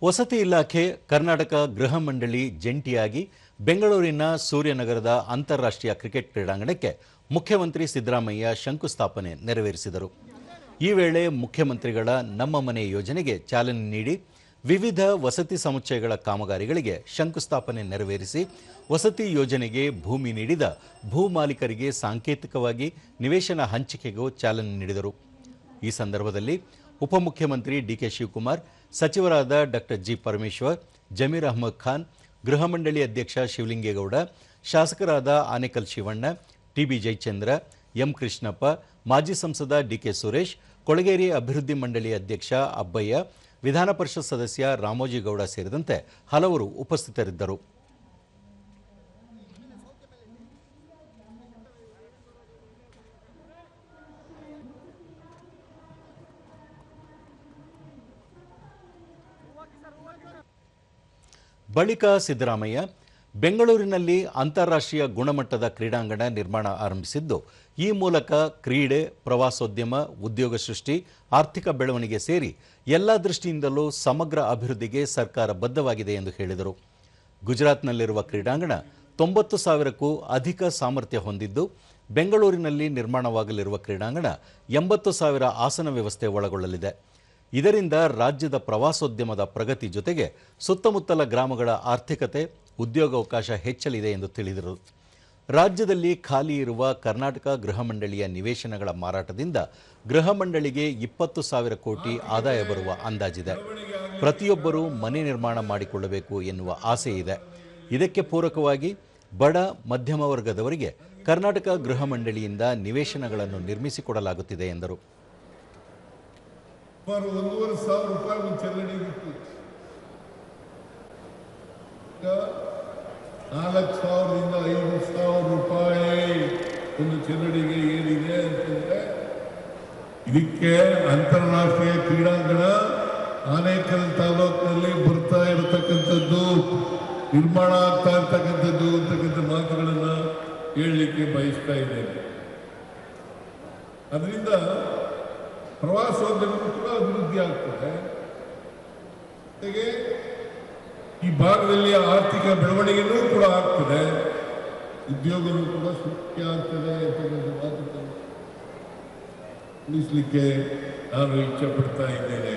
ವಸತಿ ಇಲಾಖೆ ಕರ್ನಾಟಕ ಗೃಹ ಮಂಡಳಿ ಜಂಟಿಯಾಗಿ ಬೆಂಗಳೂರಿನ ಸೂರ್ಯನಗರದ ಅಂತಾರಾಷ್ಟ್ರೀಯ ಕ್ರಿಕೆಟ್ ಕ್ರೀಡಾಂಗಣಕ್ಕೆ ಮುಖ್ಯಮಂತ್ರಿ ಸಿದ್ದರಾಮಯ್ಯ ಶಂಕುಸ್ಥಾಪನೆ ನೆರವೇರಿಸಿದರು. ಈ ವೇಳೆ ಮುಖ್ಯಮಂತ್ರಿಗಳ ನಮ್ಮ ಮನೆ ಯೋಜನೆಗೆ ಚಾಲನೆ ನೀಡಿ ವಿವಿಧ ವಸತಿ ಸಮುಚ್ಚಯಗಳ ಕಾಮಗಾರಿಗಳಿಗೆ ಶಂಕುಸ್ಥಾಪನೆ ನೆರವೇರಿಸಿ ವಸತಿ ಯೋಜನೆಗೆ ಭೂಮಿ ನೀಡಿದ ಭೂ ಮಾಲೀಕರಿಗೆ ಸಾಂಕೇತಿಕವಾಗಿ ನಿವೇಶನ ಹಂಚಿಕೆಗೂ ಚಾಲನೆ ನೀಡಿದರು. ಈ ಸಂದರ್ಭದಲ್ಲಿ ಉಪಮುಖ್ಯಮಂತ್ರಿ ಡಿಕೆ ಶಿವಕುಮಾರ್, ಸಚಿವರಾದ ಡಾಕ್ಟರ್ ಜಿ ಪರಮೇಶ್ವರ್, ಜಮೀರ್ ಅಹಮದ್ ಖಾನ್, ಗೃಹ ಮಂಡಳಿ ಅಧ್ಯಕ್ಷ ಶಿವಲಿಂಗೇಗೌಡ, ಶಾಸಕರಾದ ಆನೇಕಲ್ ಶಿವಣ್ಣ, ಟಿಬಿ ಜಯಚಂದ್ರ, ಎಂ ಕೃಷ್ಣಪ್ಪ, ಮಾಜಿ ಸಂಸದ ಡಿಕೆ ಸುರೇಶ್, ಕೊಳಗೇರಿ ಅಭಿವೃದ್ಧಿ ಮಂಡಳಿ ಅಧ್ಯಕ್ಷ ಅಬ್ಬಯ್ಯ, ವಿಧಾನ ಪರಿಷತ್ ಸದಸ್ಯ ರಾಮೋಜಿಗೌಡ ಸೇರಿದಂತೆ ಹಲವರು ಉಪಸ್ಥಿತರಿದ್ದರು. ಬಳಿಕ ಸಿದ್ದರಾಮಯ್ಯ ಬೆಂಗಳೂರಿನಲ್ಲಿ ಅಂತಾರಾಷ್ಟ್ರೀಯ ಗುಣಮಟ್ಟದ ಕ್ರೀಡಾಂಗಣ ನಿರ್ಮಾಣ ಆರಂಭಿಸಿದ್ದು, ಈ ಮೂಲಕ ಕ್ರೀಡೆ, ಪ್ರವಾಸೋದ್ಯಮ, ಉದ್ಯೋಗ ಸೃಷ್ಟಿ, ಆರ್ಥಿಕ ಬೆಳವಣಿಗೆ ಸೇರಿ ಎಲ್ಲ ದೃಷ್ಟಿಯಿಂದಲೂ ಸಮಗ್ರ ಅಭಿವೃದ್ಧಿಗೆ ಸರ್ಕಾರ ಬದ್ಧವಾಗಿದೆ ಎಂದು ಹೇಳಿದರು. ಗುಜರಾತ್ನಲ್ಲಿರುವ ಕ್ರೀಡಾಂಗಣ 90,000ಕ್ಕೂ ಅಧಿಕ ಸಾಮರ್ಥ್ಯ ಹೊಂದಿದ್ದು, ಬೆಂಗಳೂರಿನಲ್ಲಿ ನಿರ್ಮಾಣವಾಗಲಿರುವ ಕ್ರೀಡಾಂಗಣ 80,000 ಆಸನ ವ್ಯವಸ್ಥೆ ಒಳಗೊಳ್ಳಲಿದೆ. ಇದರಿಂದ ರಾಜ್ಯದ ಪ್ರವಾಸೋದ್ಯಮದ ಪ್ರಗತಿ ಜೊತೆಗೆ ಸುತ್ತಮುತ್ತಲ ಗ್ರಾಮಗಳ ಆರ್ಥಿಕತೆ, ಉದ್ಯೋಗಾವಕಾಶ ಹೆಚ್ಚಲಿದೆ ಎಂದು ತಿಳಿದರು. ರಾಜ್ಯದಲ್ಲಿ ಖಾಲಿ ಇರುವ ಕರ್ನಾಟಕ ಗೃಹ ಮಂಡಳಿಯ ನಿವೇಶನಗಳ ಮಾರಾಟದಿಂದ ಗೃಹ ಮಂಡಳಿಗೆ 20,000 ಕೋಟಿ ಆದಾಯ ಬರುವ ಅಂದಾಜಿದೆ. ಪ್ರತಿಯೊಬ್ಬರೂ ಮನೆ ನಿರ್ಮಾಣ ಮಾಡಿಕೊಳ್ಳಬೇಕು ಎನ್ನುವ ಆಸೆ ಇದೆ. ಇದಕ್ಕೆ ಪೂರಕವಾಗಿ ಬಡ ಮಧ್ಯಮ ವರ್ಗದವರಿಗೆ ಕರ್ನಾಟಕ ಗೃಹ ಮಂಡಳಿಯಿಂದ ನಿವೇಶನಗಳನ್ನು ನಿರ್ಮಿಸಿಕೊಡಲಾಗುತ್ತಿದೆ ಎಂದರು. 1,500 ರೂಪಾಯಿ ಒಂದು ಚರಂಡಿಗಿತ್ತು. 4,000ರಿಂದ 5,000 ರೂಪಾಯಿ ಒಂದು ಚರಂಡಿಗೆ ಏನಿದೆ ಅಂತಂದ್ರೆ, ಇದಕ್ಕೆ ಅಂತಾರಾಷ್ಟ್ರೀಯ ಕ್ರೀಡಾಂಗಣ ಆನೇಕಲ್ ತಾಲೂಕಿನಲ್ಲಿ ಬರ್ತಾ ಇರತಕ್ಕಂಥದ್ದು, ನಿರ್ಮಾಣ ಆಗ್ತಾ ಇರ್ತಕ್ಕಂಥದ್ದು ಅಂತಕ್ಕಂಥ ಮಾತುಗಳನ್ನ ಹೇಳಲಿಕ್ಕೆ ಬಯಸ್ತಾ ಇದ್ದೇನೆ. ಅದರಿಂದ ಪ್ರವಾಸೋದ್ಯಮ ಕೂಡ ಅಭಿವೃದ್ಧಿ ಆಗ್ತದೆ. ಜೊತೆಗೆ ಈ ಭಾಗದಲ್ಲಿ ಆರ್ಥಿಕ ಬೆಳವಣಿಗೆನೂ ಕೂಡ ಆಗ್ತದೆ, ಉದ್ಯೋಗನೂ ಕೂಡ ಸೃಷ್ಟಿ ಆಗ್ತದೆ ಅಂತಕ್ಕಂಥ ಮಾತುಗಳನ್ನು ತಿಳಿಸಲಿಕ್ಕೆ ನಾನು ಇಚ್ಛೆ ಪಡ್ತಾ ಇದ್ದೇನೆ.